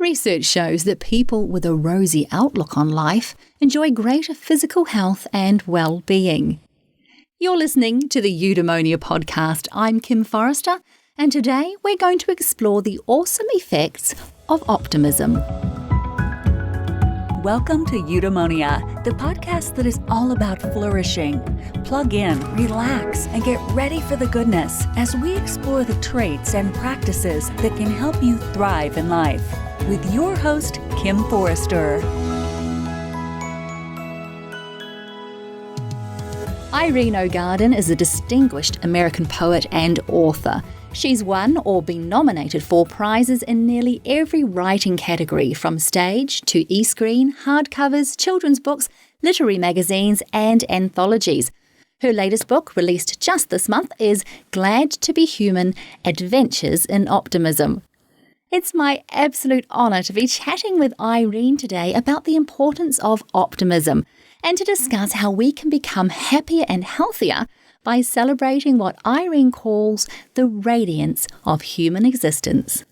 Research shows that people with a rosy outlook on life enjoy greater physical health and well-being. You're listening to the Eudaemonia podcast. I'm Kim Forrester, and today we're going to explore the awesome effects of optimism. Welcome to Eudaemonia, the podcast that is all about flourishing. Plug in, relax, and get ready for the goodness as we explore the traits and practices that can help you thrive in life. With your host, Kim Forrester. Irene OGarden is a distinguished American poet and author. She's won or been nominated for prizes in nearly every writing category, from stage to e-screen, hardcovers, children's books, literary magazines, and anthologies. Her latest book, released just this month, is Glad to be Human: Adventures in Optimism. It's my absolute honour to be chatting with Irene today about the importance of optimism and to discuss how we can become happier and healthier by celebrating what Irene calls the radiance of human existence.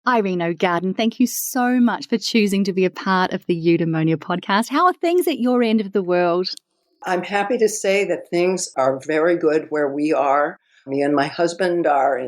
Irene OGarden, thank you so much for choosing to be a part of the Eudaemonia podcast. How are things at your end of the world? I'm happy to say that things are very good where we are. Me and my husband are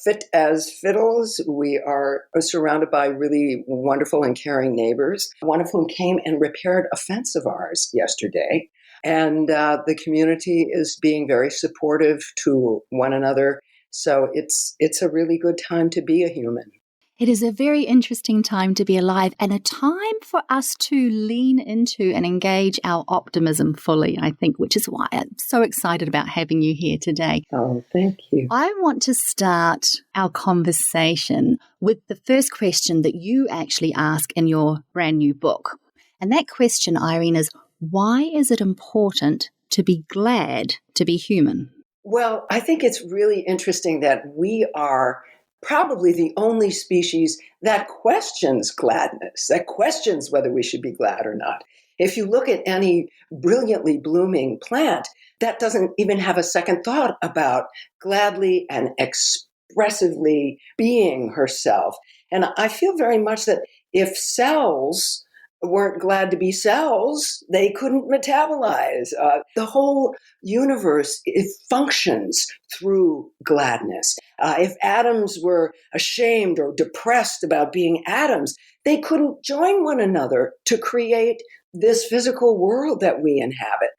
fit as fiddles. We are surrounded by really wonderful and caring neighbors, one of whom came and repaired a fence of ours yesterday. And the community is being very supportive to one another. So it's a really good time to be a human. It is a very interesting time to be alive and a time for us to lean into and engage our optimism fully, I think, which is why I'm so excited about having you here today. Oh, thank you. I want to start our conversation with the first question that you actually ask in your brand new book. And that question, Irene, is why is it important to be glad to be human? Well, I think it's really interesting that we are probably the only species that questions gladness, that questions whether we should be glad or not. If you look at any brilliantly blooming plant, that doesn't even have a second thought about gladly and expressively being herself. And I feel very much that if cells weren't glad to be cells, they couldn't metabolize. The whole universe, it functions through gladness. If atoms were ashamed or depressed about being atoms, they couldn't join one another to create this physical world that we inhabit.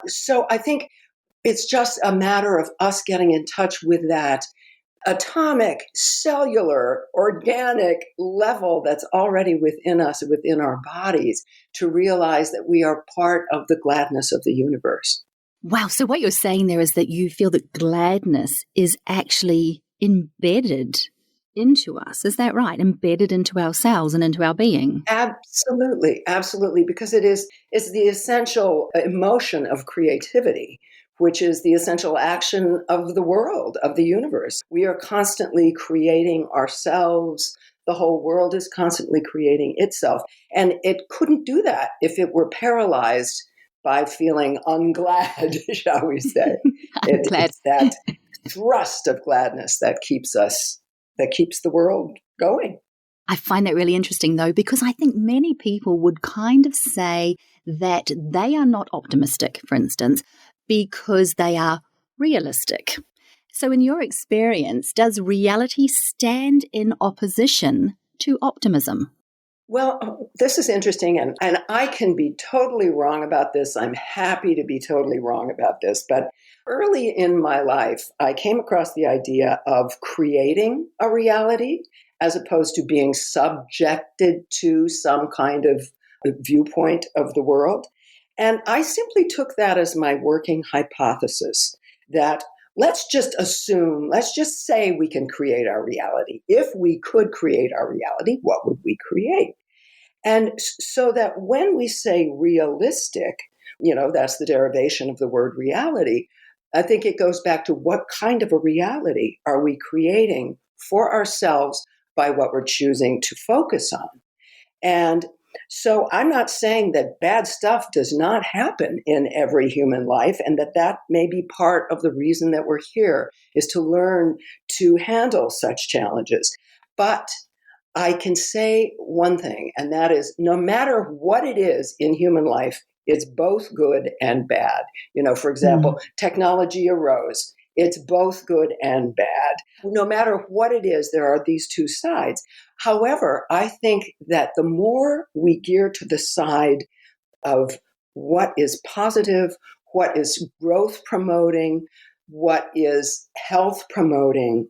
So I think it's just a matter of us getting in touch with that atomic, cellular, organic level that's already within us, within our bodies, to realize that we are part of the gladness of the universe. Wow. So what you're saying there is that you feel that gladness is actually embedded into us. Is that right? Embedded into our cells and into our being? Absolutely. Absolutely. Because it's the essential emotion of creativity, which is the essential action of the world, of the universe. We are constantly creating ourselves. The whole world is constantly creating itself. And it couldn't do that if it were paralyzed by feeling unglad, shall we say. It's that thrust of gladness that keeps the world going. I find that really interesting, though, because I think many people would kind of say that they are not optimistic, for instance, because they are realistic. So in your experience, does reality stand in opposition to optimism? Well, this is interesting, and I can be totally wrong about this. I'm happy to be totally wrong about this. But early in my life, I came across the idea of creating a reality as opposed to being subjected to some kind of viewpoint of the world. And I simply took that as my working hypothesis that let's just say we can create our reality. If we could create our reality, what would we create? And so that when we say realistic, that's the derivation of the word reality, I think it goes back to what kind of a reality are we creating for ourselves by what we're choosing to focus on. And so I'm not saying that bad stuff does not happen in every human life, and that may be part of the reason that we're here, is to learn to handle such challenges. But I can say one thing, and that is no matter what it is in human life, it's both good and bad. For example, technology arose. It's both good and bad. No matter what it is, there are these two sides. However, I think that the more we gear to the side of what is positive, what is growth promoting, what is health promoting,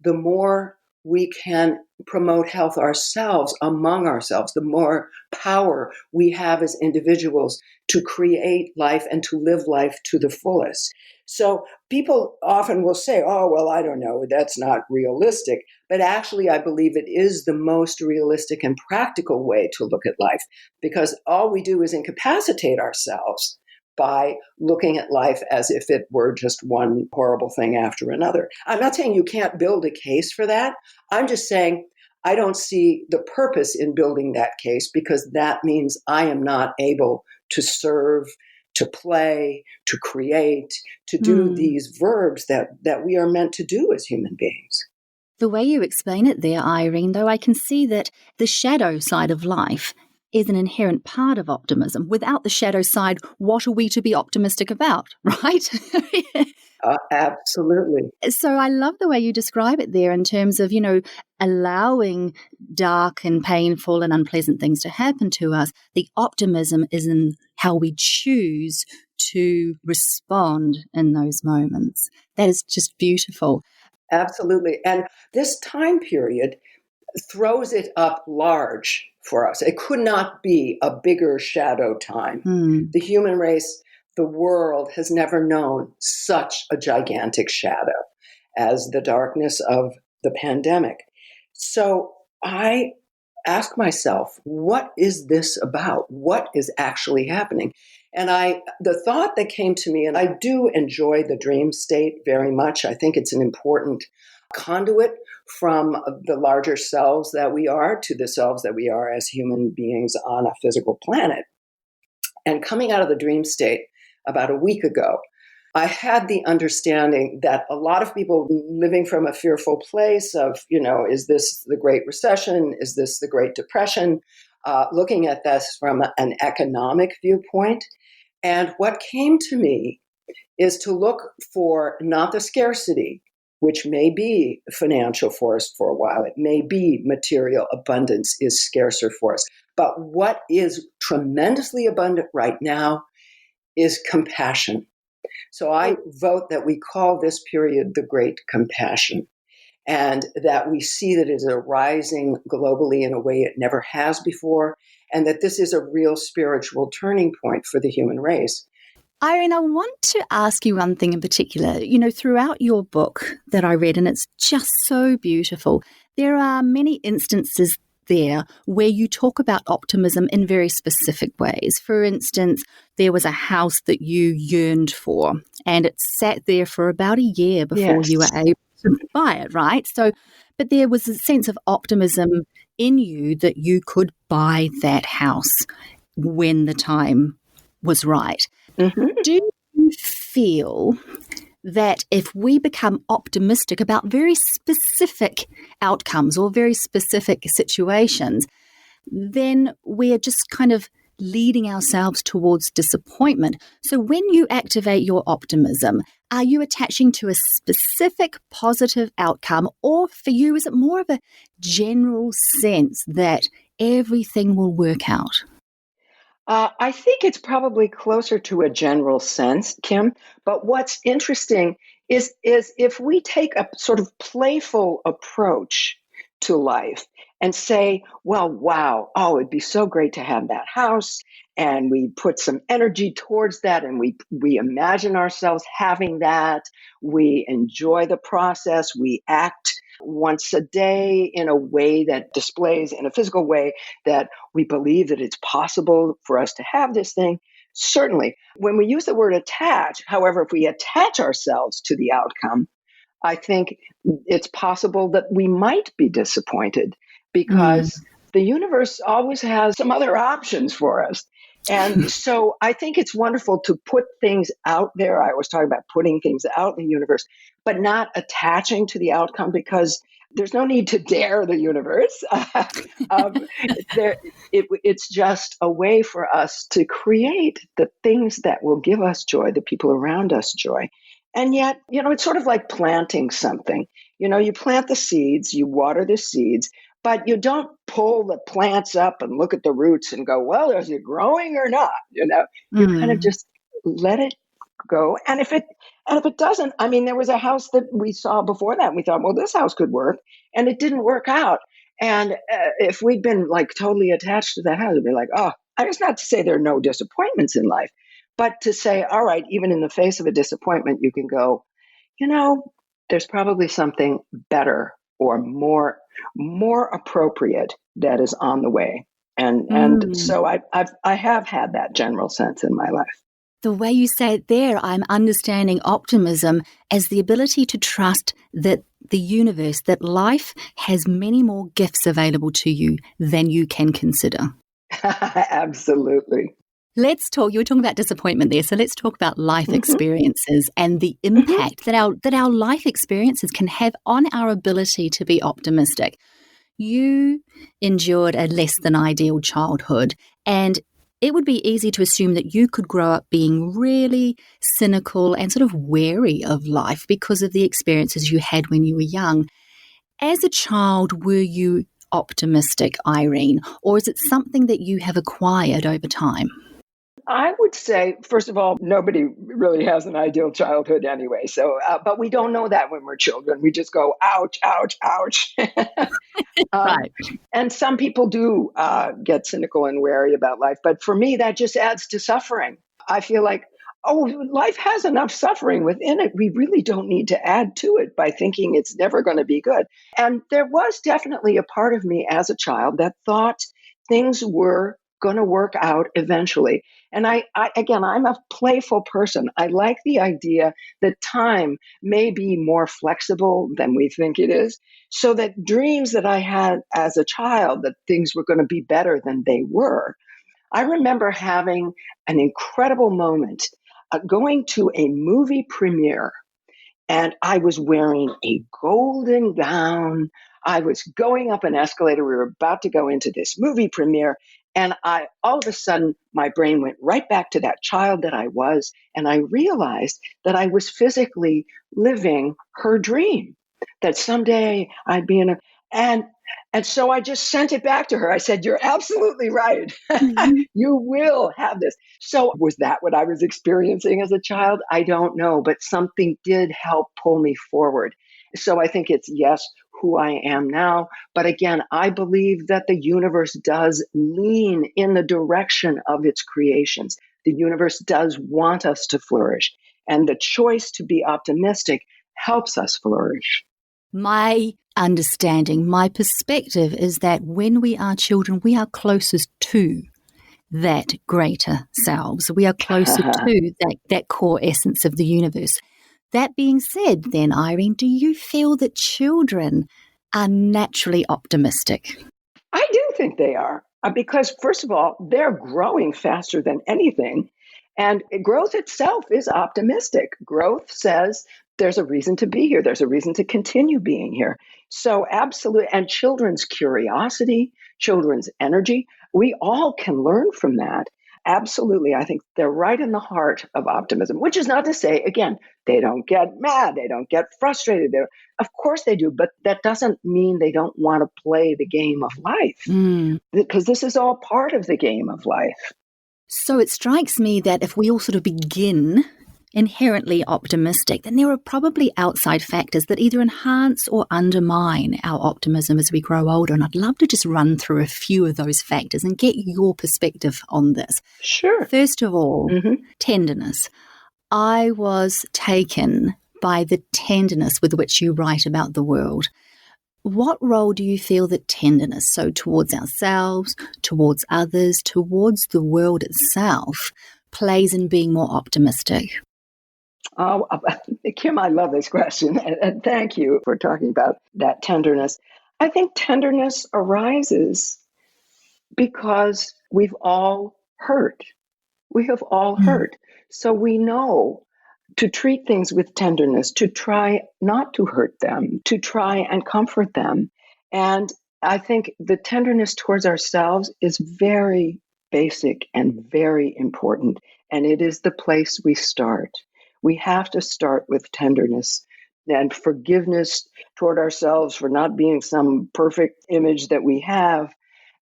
the more we can promote health ourselves, among ourselves, the more power we have as individuals to create life and to live life to the fullest. So people often will say, oh, well, I don't know, that's not realistic. But actually, I believe it is the most realistic and practical way to look at life, because all we do is incapacitate ourselves by looking at life as if it were just one horrible thing after another. I'm not saying you can't build a case for that. I'm just saying I don't see the purpose in building that case, because that means I am not able to serve, to play, to create, to do these verbs that we are meant to do as human beings. The way you explain it there, Irene, though, I can see that the shadow side of life is an inherent part of optimism. Without the shadow side, what are we to be optimistic about, right? Absolutely. So I love the way you describe it there in terms of, allowing dark and painful and unpleasant things to happen to us. The optimism is in how we choose to respond in those moments. That is just beautiful. Absolutely. And this time period throws it up large for us. It could not be a bigger shadow time. The human race, the world has never known such a gigantic shadow as the darkness of the pandemic. So I ask myself, what is this about? What is actually happening? And the thought that came to me, and I do enjoy the dream state very much. I think it's an important conduit from the larger selves that we are to the selves that we are as human beings on a physical planet. And coming out of the dream state about a week ago, I had the understanding that a lot of people living from a fearful place of, is this the Great Recession? Is this the Great Depression? Looking at this from an economic viewpoint. And what came to me is to look for not the scarcity, which may be financial for us for a while. It may be material abundance is scarcer for us. But what is tremendously abundant right now is compassion. So I vote that we call this period the Great Compassion, and that we see that it is arising globally in a way it never has before, and that this is a real spiritual turning point for the human race. Irene, I want to ask you one thing in particular. Throughout your book that I read, and it's just so beautiful, there are many instances there where you talk about optimism in very specific ways. For instance, there was a house that you yearned for, and it sat there for about a year before you were able to buy it, right? So, but there was a sense of optimism in you that you could buy that house when the time was right. Do you feel that if we become optimistic about very specific outcomes or very specific situations, then we're just kind of leading ourselves towards disappointment? So when you activate your optimism, are you attaching to a specific positive outcome, or for you, is it more of a general sense that everything will work out? I think it's probably closer to a general sense, Kim. But what's interesting is if we take a sort of playful approach to life and say, well, wow, oh, it'd be so great to have that house. And we put some energy towards that, and we imagine ourselves having that. We enjoy the process. We act once a day in a way that displays in a physical way that we believe that it's possible for us to have this thing. Certainly, when we use the word attach, however, if we attach ourselves to the outcome, I think it's possible that we might be disappointed, because the universe always has some other options for us. And so I think it's wonderful to put things out there. I always talk about putting things out in the universe, but not attaching to the outcome, because there's no need to dare the universe. um, it's just a way for us to create the things that will give us joy, the people around us joy. And yet, it's sort of like planting something. You plant the seeds, you water the seeds, but you don't pull the plants up and look at the roots and go, well, is it growing or not? You kind of just let it go. And if it doesn't, I mean, there was a house that we saw before that. And we thought, well, this house could work, and it didn't work out. And if we'd been like totally attached to that house, it'd be like, oh, it's not to say there are no disappointments in life, but to say, all right, even in the face of a disappointment, you can go, there's probably something better or more appropriate that is on the way. And so I have had that general sense in my life. The way you say it there, I'm understanding optimism as the ability to trust that the universe, that life has many more gifts available to you than you can consider. Absolutely. You were talking about disappointment there, so let's talk about life experiences and the impact that our life experiences can have on our ability to be optimistic. You endured a less than ideal childhood, and it would be easy to assume that you could grow up being really cynical and sort of wary of life because of the experiences you had when you were young. As a child, were you optimistic, Irene, or is it something that you have acquired over time? I would say, first of all, nobody really has an ideal childhood anyway. So, but we don't know that when we're children. We just go, ouch, ouch, ouch. Right. And some people do get cynical and wary about life. But for me, that just adds to suffering. I feel like, life has enough suffering within it. We really don't need to add to it by thinking it's never going to be good. And there was definitely a part of me as a child that thought things were going to work out eventually. And again, I'm a playful person. I like the idea that time may be more flexible than we think it is. So that dreams that I had as a child, that things were going to be better than they were. I remember having an incredible moment going to a movie premiere, and I was wearing a golden gown. I was going up an escalator. We were about to go into this movie premiere. And all of a sudden, my brain went right back to that child that I was. And I realized that I was physically living her dream, that someday I'd be in a, and so I just sent it back to her. I said, you're absolutely right. You will have this. So was that what I was experiencing as a child? I don't know, but something did help pull me forward. So I think it's, yes, who I am now. But again, I believe that the universe does lean in the direction of its creations. The universe does want us to flourish. And the choice to be optimistic helps us flourish. My understanding, my perspective is that when we are children, we are closest to that greater selves. We are closer to that core essence of the universe. That being said, then, Irene, do you feel that children are naturally optimistic? I do think they are, because first of all, they're growing faster than anything. And growth itself is optimistic. Growth says there's a reason to be here. There's a reason to continue being here. So absolutely. And children's curiosity, children's energy, we all can learn from that. Absolutely. I think they're right in the heart of optimism, which is not to say, again, they don't get mad. They don't get frustrated. Of course they do, but that doesn't mean they don't want to play the game of life, because this is all part of the game of life. So it strikes me that if we all sort of begin inherently optimistic, then there are probably outside factors that either enhance or undermine our optimism as we grow older. And I'd love to just run through a few of those factors and get your perspective on this. Sure. First of all, tenderness. I was taken by the tenderness with which you write about the world. What role do you feel that tenderness, so towards ourselves, towards others, towards the world itself, plays in being more optimistic? Oh, Kim, I love this question. And thank you for talking about that tenderness. I think tenderness arises because we've all hurt. We have all hurt. So we know to treat things with tenderness, to try not to hurt them, to try and comfort them. And I think the tenderness towards ourselves is very basic and very important. And it is the place we start. We have to start with tenderness and forgiveness toward ourselves for not being some perfect image that we have.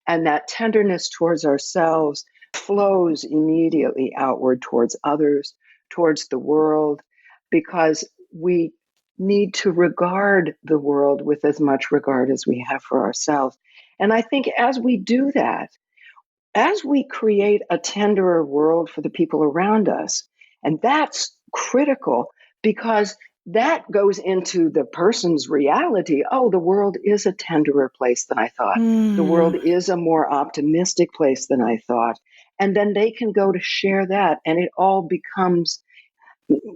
And that tenderness towards ourselves flows immediately outward towards others, towards the world, because we need to regard the world with as much regard as we have for ourselves. And I think as we do that, as we create a tenderer world for the people around us, and that's critical because that goes into the person's reality. Oh, the world is a tenderer place than I thought. The world is a more optimistic place than I thought. And then they can go to share that, and it all becomes,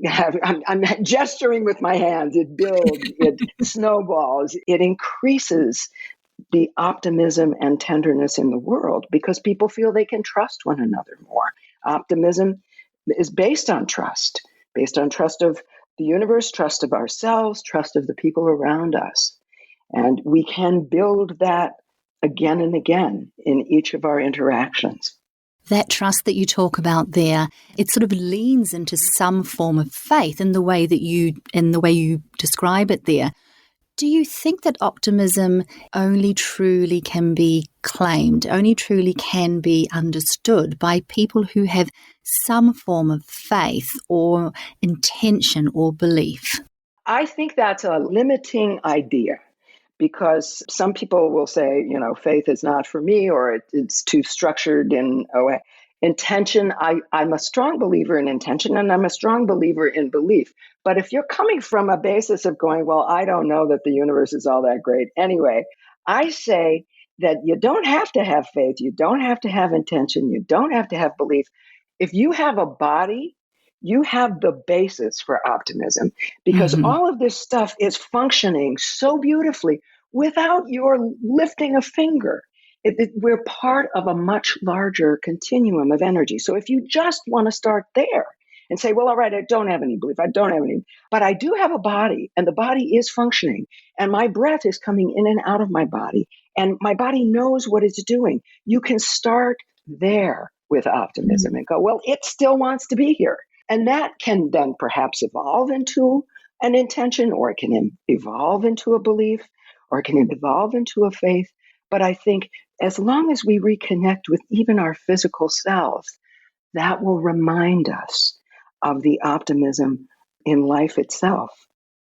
I'm gesturing with my hands, it builds, it snowballs, it increases the optimism and tenderness in the world because people feel they can trust one another more. Optimism is based on trust of the universe, trust of ourselves, trust of the people around us. And we can build that again and again in each of our interactions. That trust that you talk about there, it sort of leans into some form of faith in the way you describe it there. Do you think that optimism only truly can be claimed, only truly can be understood by people who have some form of faith or intention or belief? I think that's a limiting idea because some people will say, faith is not for me or it's too structured in a way. Intention, I'm a strong believer in intention and I'm a strong believer in belief. But if you're coming from a basis of going, well, I don't know that the universe is all that great anyway, I say that you don't have to have faith. You don't have to have intention. You don't have to have belief. If you have a body, you have the basis for optimism because all of this stuff is functioning so beautifully without your lifting a finger. We're part of a much larger continuum of energy. So if you just want to start there and say, well, all right, I don't have any belief, but I do have a body and the body is functioning and my breath is coming in and out of my body and my body knows what it's doing. You can start there with optimism and go, well, it still wants to be here. And that can then perhaps evolve into an intention, or it can evolve into a belief, or it can evolve into a faith. But I think as long as we reconnect with even our physical selves, that will remind us of the optimism in life itself.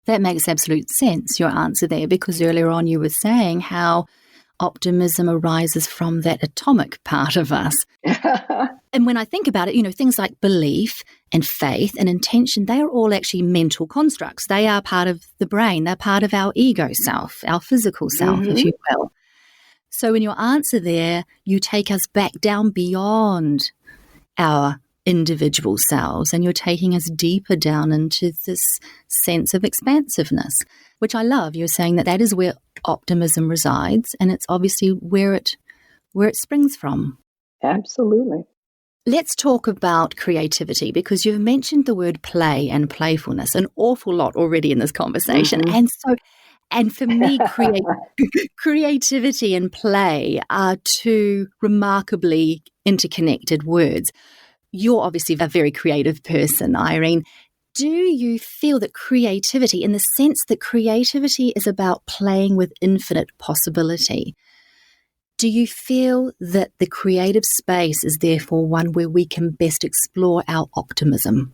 That makes absolute sense, your answer there, because earlier on you were saying how optimism arises from that atomic part of us. And when I think about it, things like belief and faith and intention, they are all actually mental constructs. They are part of the brain. They're part of our ego self, our physical self, if you will. So in your answer there, you take us back down beyond our individual selves and you're taking us deeper down into this sense of expansiveness, which I love. You're saying that is where optimism resides and it's obviously where it springs from. Absolutely. Let's talk about creativity because you've mentioned the word play and playfulness an awful lot already in this conversation. And for me, creativity and play are two remarkably interconnected words. You're obviously a very creative person, Irene. Do you feel that creativity, in the sense that creativity is about playing with infinite possibility, do you feel that the creative space is therefore one where we can best explore our optimism?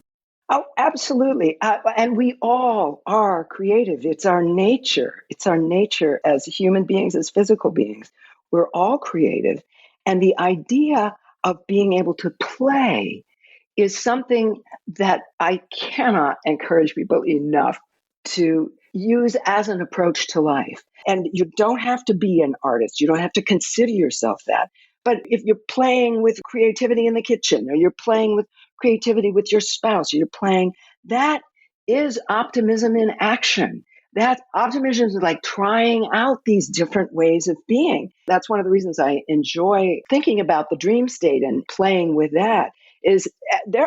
Oh, absolutely. And we all are creative. It's our nature. It's our nature as human beings, as physical beings. We're all creative. And the idea of being able to play is something that I cannot encourage people enough to use as an approach to life. And you don't have to be an artist. You don't have to consider yourself that. But if you're playing with creativity in the kitchen, or you're playing with creativity with your spouse, or you're playing, that is optimism in action. That optimism is like trying out these different ways of being. That's one of the reasons I enjoy thinking about the dream state and playing with that, is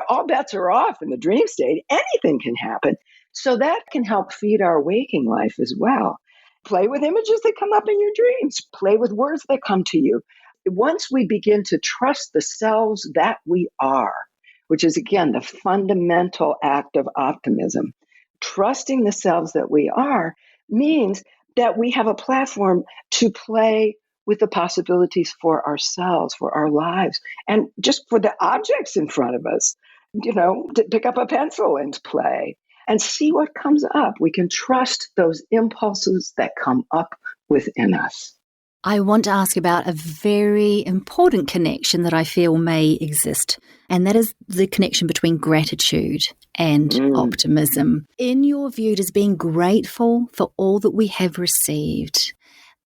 all bets are off in the dream state. Anything can happen. So that can help feed our waking life as well. Play with images that come up in your dreams. Play with words that come to you. Once we begin to trust the selves that we are, which is, again, the fundamental act of optimism, trusting the selves that we are means that we have a platform to play with the possibilities for ourselves, for our lives, and just for the objects in front of us, to pick up a pencil and play and see what comes up. We can trust those impulses that come up within us. I want to ask about a very important connection that I feel may exist, and that is the connection between gratitude and optimism. In your view, does being grateful for all that we have received,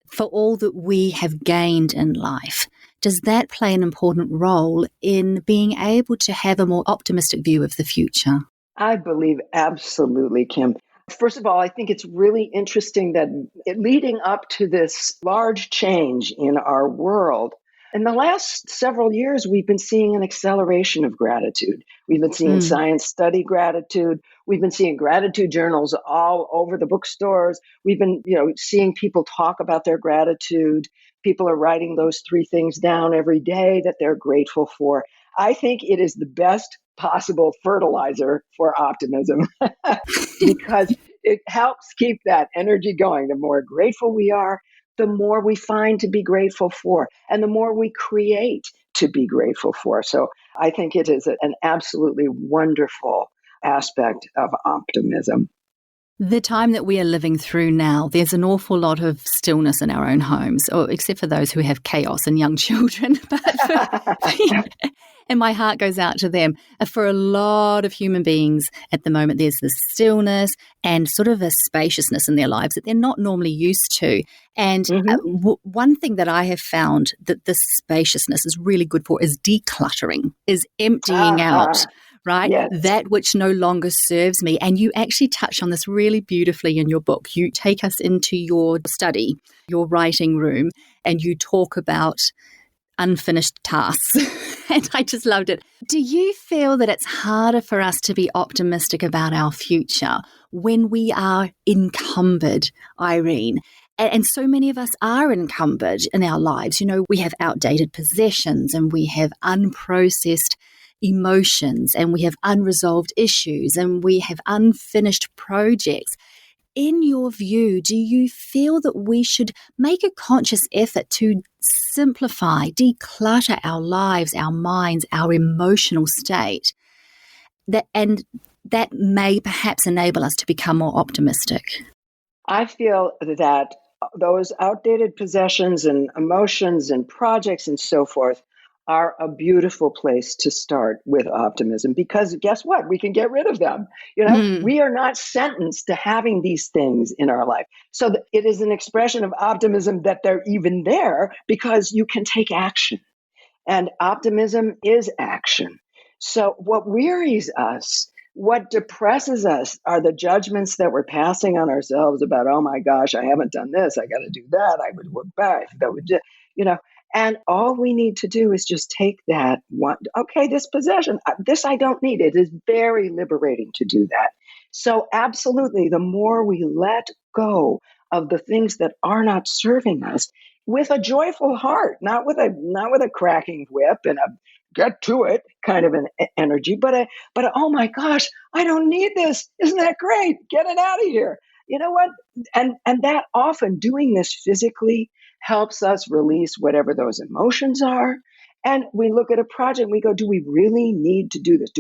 for all that we have gained in life, does that play an important role in being able to have a more optimistic view of the future? I believe absolutely, Kim. First of all, I think it's really interesting that leading up to this large change in our world, in the last several years, we've been seeing an acceleration of gratitude. We've been seeing science study gratitude. We've been seeing gratitude journals all over the bookstores. We've been, seeing people talk about their gratitude. People are writing those 3 things down every day that they're grateful for. I think it is the best possible fertilizer for optimism because it helps keep that energy going. The more grateful we are, the more we find to be grateful for, and the more we create to be grateful for. So I think it is an absolutely wonderful aspect of optimism. The time that we are living through now, there's an awful lot of stillness in our own homes, except for those who have chaos and young children. And my heart goes out to them. For a lot of human beings at the moment, there's this stillness and sort of a spaciousness in their lives that they're not normally used to. And one thing that I have found that this spaciousness is really good for is decluttering, is emptying out. Right? Yes. That which no longer serves me. And you actually touch on this really beautifully in your book. You take us into your study, your writing room, and you talk about unfinished tasks. And I just loved it. Do you feel that it's harder for us to be optimistic about our future when we are encumbered, Irene? And so many of us are encumbered in our lives. We have outdated possessions and we have unprocessed emotions and we have unresolved issues and we have unfinished projects. In your view, do you feel that we should make a conscious effort to simplify, declutter our lives, our minds, our emotional state, that may perhaps enable us to become more optimistic? I feel that those outdated possessions and emotions and projects and so forth are a beautiful place to start with optimism, because guess what? We can get rid of them. We are not sentenced to having these things in our life. So it is an expression of optimism that they're even there because you can take action. And optimism is action. So what wearies us, what depresses us, are the judgments that we're passing on ourselves about, oh my gosh, I haven't done this, I got to do that, I would work back, that would, And all we need to do is just take that one, okay, this possession, this I don't need. It is very liberating to do that. So absolutely, the more we let go of the things that are not serving us with a joyful heart, not with a cracking whip and a get to it kind of an energy, but oh my gosh, I don't need this. Isn't that great? Get it out of here. You know what? And that often doing this physically helps us release whatever those emotions are. And we look at a project and we go, do we really need to do this?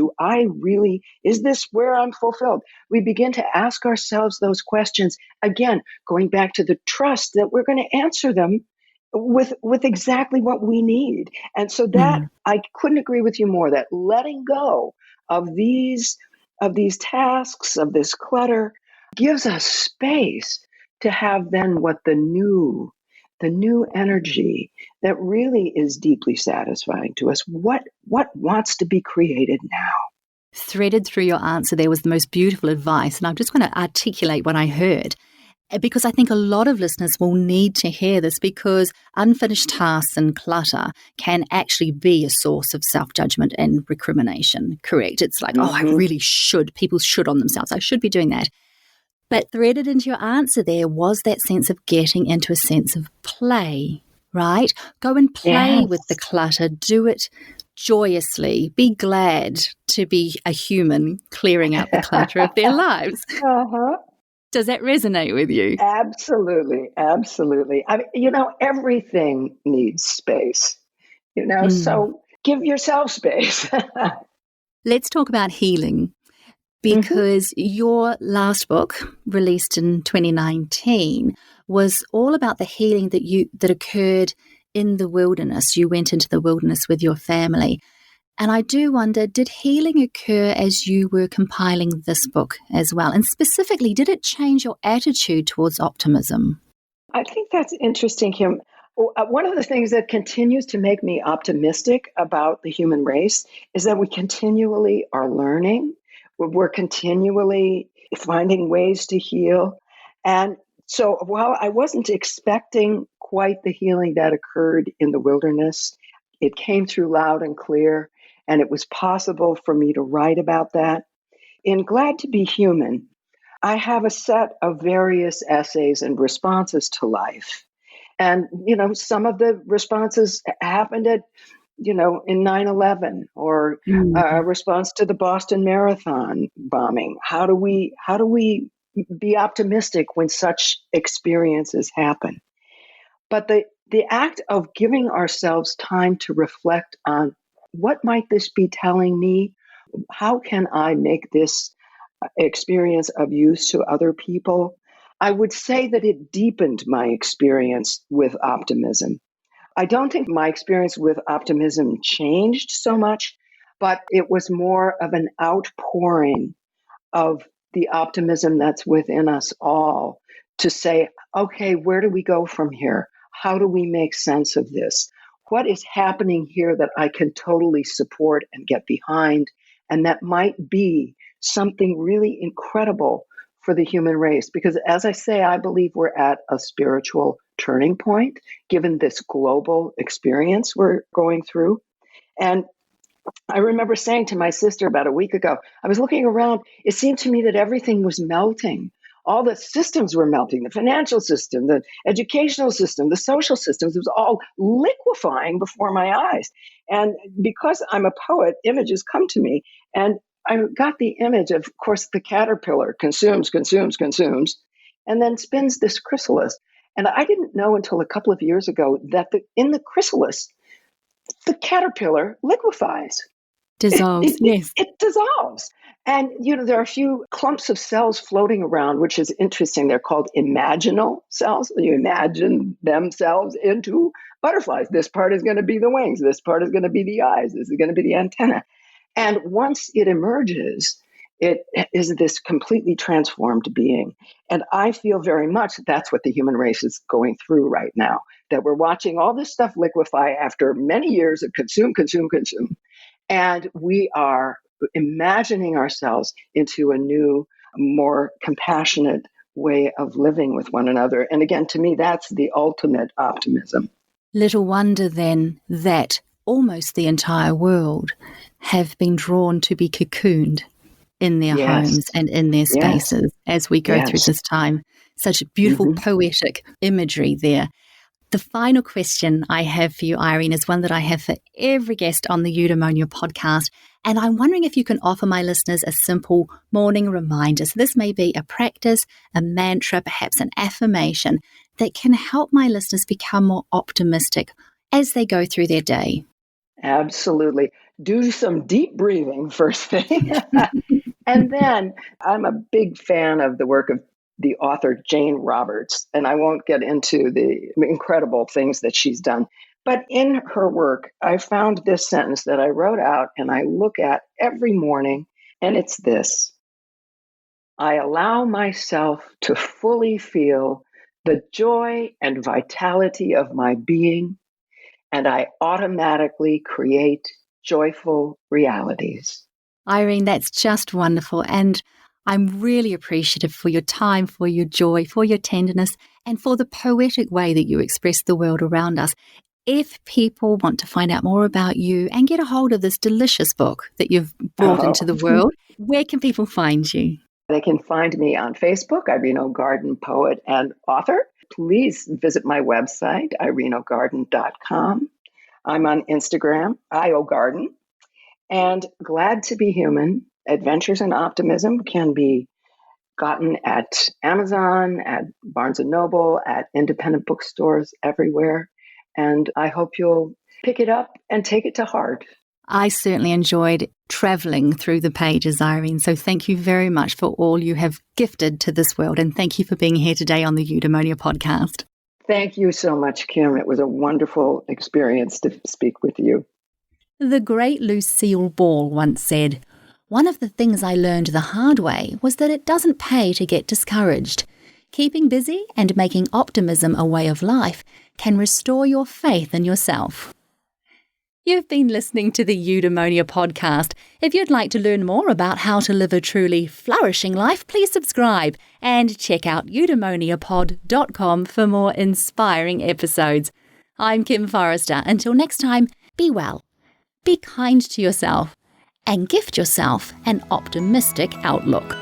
Is this where I'm fulfilled? We begin to ask ourselves those questions. Again, going back to the trust that we're going to answer them with exactly what we need. And so that I couldn't agree with you more, that letting go of these tasks, of this clutter, gives us space to have then what the new energy that really is deeply satisfying to us. What wants to be created now? Threaded through your answer there was the most beautiful advice, and I'm just going to articulate what I heard. Because I think a lot of listeners will need to hear this, because unfinished tasks and clutter can actually be a source of self-judgment and recrimination, correct? It's like, oh, I really should. People should on themselves. I should be doing that. But threaded into your answer there was that sense of getting into a sense of play, right? Go and play with the clutter. Do it joyously. Be glad to be a human clearing out the clutter of their lives. Does that resonate with you? Absolutely. Absolutely. I mean, everything needs space, so give yourself space. Let's talk about healing, because your last book, released in 2019, was all about the healing that occurred in the wilderness. You went into the wilderness with your family. And I do wonder, did healing occur as you were compiling this book as well? And specifically, did it change your attitude towards optimism? I think that's interesting, Kim. One of the things that continues to make me optimistic about the human race is that we continually are learning. We're continually finding ways to heal. And so while I wasn't expecting quite the healing that occurred in the wilderness, it came through loud and clear, and it was possible for me to write about that. In Glad to Be Human, I have a set of various essays and responses to life. And, some of the responses happened at, in 9/11, or a response to the Boston Marathon bombing. How do we be optimistic when such experiences happen? But the act of giving ourselves time to reflect on what might this be telling me? How can I make this experience of use to other people? I would say that it deepened my experience with optimism. I don't think my experience with optimism changed so much, but it was more of an outpouring of the optimism that's within us all, to say, okay, where do we go from here? How do we make sense of this? What is happening here that I can totally support and get behind? And that might be something really incredible for the human race. Because as I say, I believe we're at a spiritual turning point, given this global experience we're going through. And I remember saying to my sister about a week ago, I was looking around, it seemed to me that everything was melting. All the systems were melting, the financial system, the educational system, the social systems. It was all liquefying before my eyes. And because I'm a poet, images come to me. And I got the image of course, the caterpillar consumes, and then spins this chrysalis. And I didn't know until a couple of years ago that in the chrysalis, the caterpillar liquefies. Dissolves, yes. It dissolves. And, there are a few clumps of cells floating around, which is interesting. They're called imaginal cells. You imagine themselves into butterflies. This part is going to be the wings. This part is going to be the eyes. This is going to be the antenna. And once it emerges, it is this completely transformed being. And I feel very much that's what the human race is going through right now, that we're watching all this stuff liquefy after many years of consume. And we are imagining ourselves into a new, more compassionate way of living with one another. And again, to me, that's the ultimate optimism. Little wonder then that almost the entire world have been drawn to be cocooned in their homes and in their spaces as we go through this time. Such beautiful poetic imagery there. The final question I have for you, Irene, is one that I have for every guest on the Eudaemonia podcast. And I'm wondering if you can offer my listeners a simple morning reminder. So this may be a practice, a mantra, perhaps an affirmation that can help my listeners become more optimistic as they go through their day. Absolutely. Do some deep breathing first thing. And then I'm a big fan of the work of the author Jane Roberts, and I won't get into the incredible things that she's done. But in her work, I found this sentence that I wrote out and I look at every morning, and it's this: I allow myself to fully feel the joy and vitality of my being, and I automatically create joyful realities. Irene, that's just wonderful. And I'm really appreciative for your time, for your joy, for your tenderness, and for the poetic way that you express the world around us. If people want to find out more about you and get a hold of this delicious book that you've brought into the world, where can people find you? They can find me on Facebook, Irene OGarden, poet and author. Please visit my website, ireneogarden.com. I'm on Instagram, OGarden. And Glad to Be Human, Adventures in Optimism can be gotten at Amazon, at Barnes & Noble, at independent bookstores everywhere. And I hope you'll pick it up and take it to heart. I certainly enjoyed traveling through the pages, Irene. So thank you very much for all you have gifted to this world. And thank you for being here today on the Eudaemonia podcast. Thank you so much, Kim. It was a wonderful experience to speak with you. The great Lucille Ball once said, "One of the things I learned the hard way was that it doesn't pay to get discouraged. Keeping busy and making optimism a way of life can restore your faith in yourself." You've been listening to the Eudaemonia podcast. If you'd like to learn more about how to live a truly flourishing life, please subscribe and check out eudaemoniapod.com for more inspiring episodes. I'm Kim Forrester. Until next time, be well, be kind to yourself, and gift yourself an optimistic outlook.